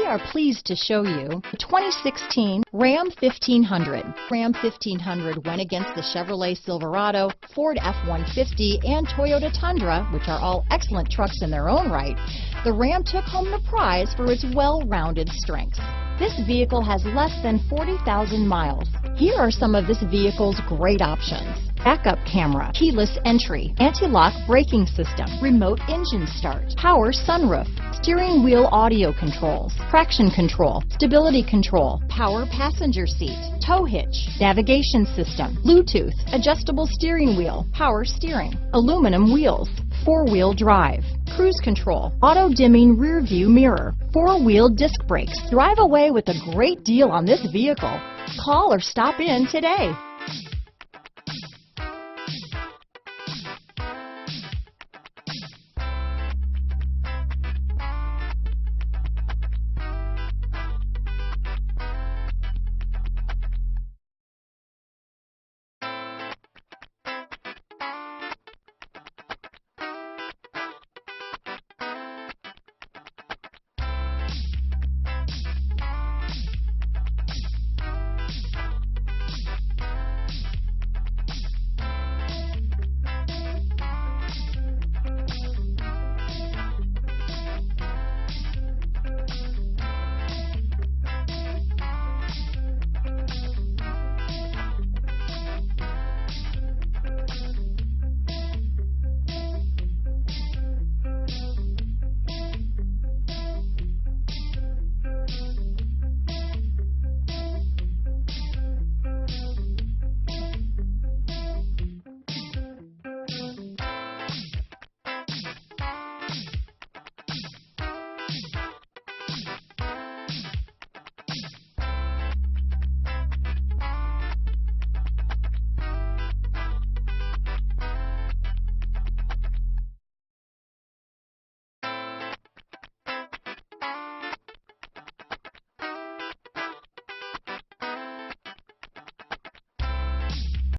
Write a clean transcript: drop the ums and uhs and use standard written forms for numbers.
are pleased to show you the 2016 Ram 1500. Ram 1500 went against the Chevrolet Silverado, Ford F-150, and Toyota Tundra, which are all excellent trucks in their own right. The Ram took home the prize for its well-rounded strengths. This vehicle has less than 40,000 miles. Here are some of this vehicle's great options: backup camera, keyless entry, anti-lock braking system, remote engine start, power sunroof, steering wheel audio controls, traction control, stability control, power passenger seat, tow hitch, navigation system, Bluetooth, adjustable steering wheel, power steering, aluminum wheels, four-wheel drive, cruise control, auto-dimming rear view mirror, four-wheel disc brakes. Drive away with a great deal on this vehicle. Call or stop in today.